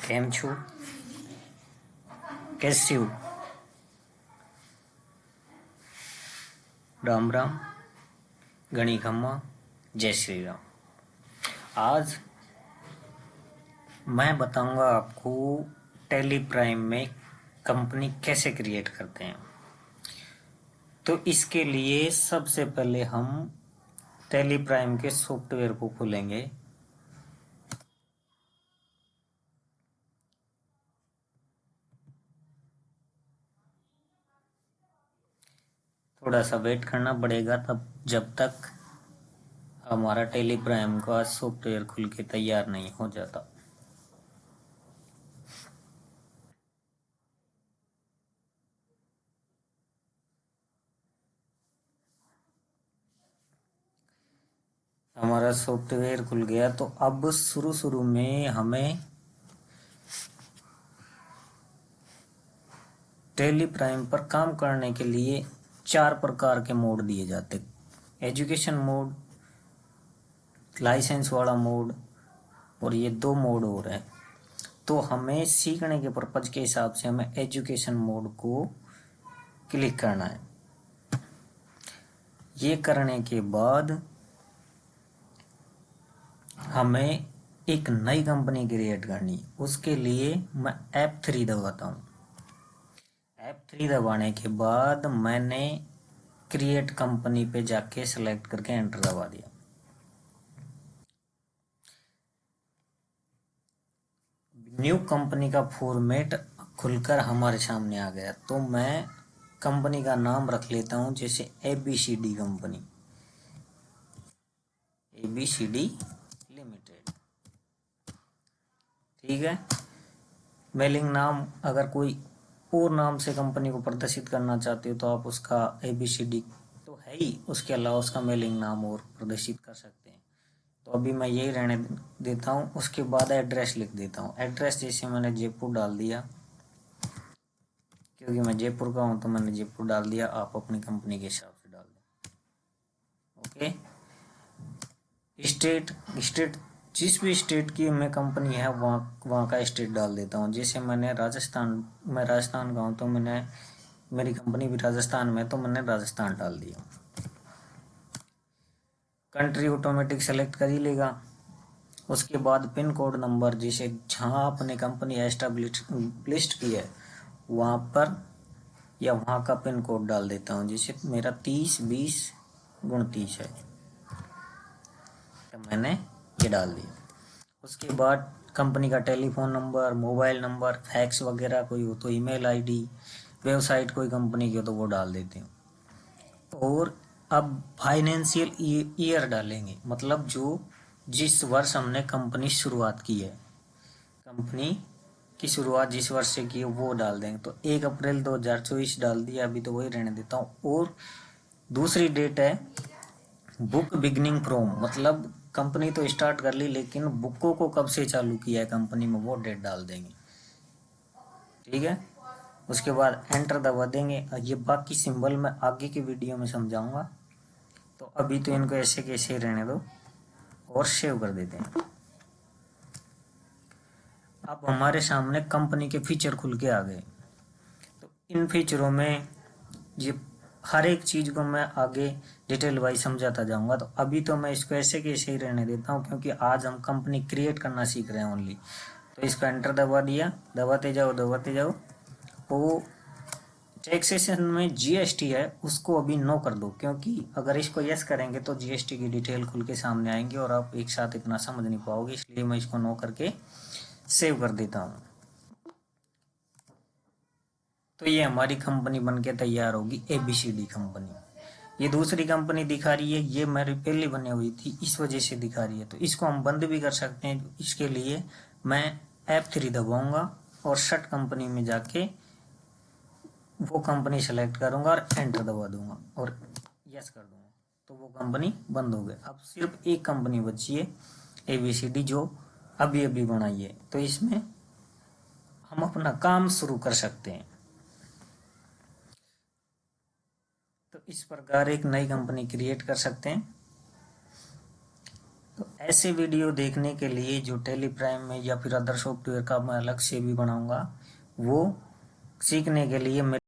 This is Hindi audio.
કેમ છો? कैसे हो? राम राम, गणी खम्मा, जय श्री राम। आज मैं बताऊंगा आपको टैली प्राइम में कंपनी कैसे क्रिएट करते हैं। तो इसके लिए सबसे पहले हम टैली प्राइम के सॉफ्टवेयर को खोलेंगे। थोड़ा सा वेट करना पड़ेगा तब जब तक हमारा टैली प्राइम का सॉफ्टवेयर खुल के तैयार नहीं हो जाता। हमारा सॉफ्टवेयर खुल गया। तो अब शुरू में हमें टैली प्राइम पर काम करने के लिए 4 प्रकार के मोड दिए जाते। एजुकेशन मोड, लाइसेंस वाला मोड और ये 2 मोड और हैं। तो हमें सीखने के पर्पज के हिसाब से हमें एजुकेशन मोड को क्लिक करना है। ये करने के बाद हमें एक नई कंपनी क्रिएट करनी है। उसके लिए मैं F3 दबाता हूँ। F3 दबाने के बाद मैंने क्रिएट कंपनी पे जाके सेलेक्ट करके एंटर दबा दिया। न्यू कंपनी का फॉर्मेट खुलकर हमारे सामने आ गया। तो मैं कंपनी का नाम रख लेता हूँ, जैसे ABCD कंपनी, ABCD लिमिटेड। ठीक है। मेलिंग नाम, अगर कोई और नाम से कंपनी को प्रदर्शित करना चाहते हो तो आप उसका ABCD तो है ही, उसके अलावा उसका मेलिंग नाम और प्रदर्शित कर सकते हैं। तो अभी मैं यही रहने देता हूँ। उसके बाद एड्रेस लिख देता हूँ। एड्रेस जैसे मैंने जयपुर डाल दिया, क्योंकि मैं जयपुर का हूँ तो मैंने जयपुर डाल दिया। आप अपनी कंपनी के हिसाब से डाल दें। ओके। स्टेट, जिस भी स्टेट की मैं कंपनी है वहाँ का स्टेट डाल देता हूँ। जैसे मैं राजस्थान का हूँ तो मेरी कंपनी भी राजस्थान में, तो मैंने राजस्थान डाल दिया। कंट्री ऑटोमेटिक सेलेक्ट कर ही लेगा। उसके बाद पिन कोड नंबर, जिसे जहाँ आपने कंपनी एस्टेब्लिश की है वहाँ पर या वहाँ का पिन कोड डाल देता हूँ। जैसे मेरा 30-20-29 है, तो मैंने ये डाल दिया। उसके बाद कंपनी का telephone number, mobile number, fax वगैरह कोई हो तो ईमेल आईडी, वेबसाइट कोई कंपनी की हो तो वो डाल देते हैं। और अब फाइनेंशियल ईयर डालेंगे, मतलब जिस वर्ष हमने कंपनी शुरुआत की है, कंपनी की शुरुआत जिस वर्ष से की है वो डाल देंगे। तो 1 अप्रैल 2024 डाल दिया, अभी तो वही रहने देता हूँ। और दूसरी डेट है बुक बिगनिंग फ्रॉम, मतलब कंपनी तो स्टार्ट कर ली लेकिन बुकों को कब से चालू किया है कंपनी में, वो डेट डाल देंगे। ठीक है। उसके बाद एंटर दबा देंगे। ये बाकी सिंबल मैं आगे की वीडियो में समझाऊंगा, तो अभी तो इनको ऐसे कैसे रहने दो और सेव कर देते हैं। अब हमारे सामने कंपनी के फीचर खुल के आ गए। तो इन फीचरों में ये हर एक चीज़ को मैं आगे डिटेल वाइज समझाता जाऊंगा। तो अभी तो मैं इसको ऐसे के ऐसे ही रहने देता हूँ, क्योंकि आज हम कंपनी क्रिएट करना सीख रहे हैं ओनली। तो इसको एंटर दबा दिया, दबाते जाओ। वो टैक्सेशन में जीएसटी है उसको अभी नो कर दो, क्योंकि अगर इसको यस करेंगे तो जीएसटी की डिटेल खुल के सामने आएंगी और आप एक साथ इतना समझ नहीं पाओगे, इसलिए मैं इसको नो करके सेव कर देता हूँ। तो ये हमारी कंपनी बनके तैयार होगी, ABCD कंपनी। ये दूसरी कंपनी दिखा रही है, ये मेरी पहले बनी हुई थी इस वजह से दिखा रही है। तो इसको हम बंद भी कर सकते हैं। इसके लिए मैं F3 दबाऊंगा और शट कंपनी में जाके वो कंपनी सेलेक्ट करूंगा और एंटर दबा दूंगा और यस कर दूंगा, तो वो कंपनी बंद हो गई। अब सिर्फ एक कंपनी बची है, ABCD, जो अभी अभी बनाई है। तो इसमें हम अपना काम शुरू कर सकते हैं। तो इस प्रकार एक नई कंपनी क्रिएट कर सकते हैं। तो ऐसे वीडियो देखने के लिए जो टेली प्राइम में या फिर अदर सॉफ्टवेयर का मैं अलग से भी बनाऊंगा, वो सीखने के लिए मेरे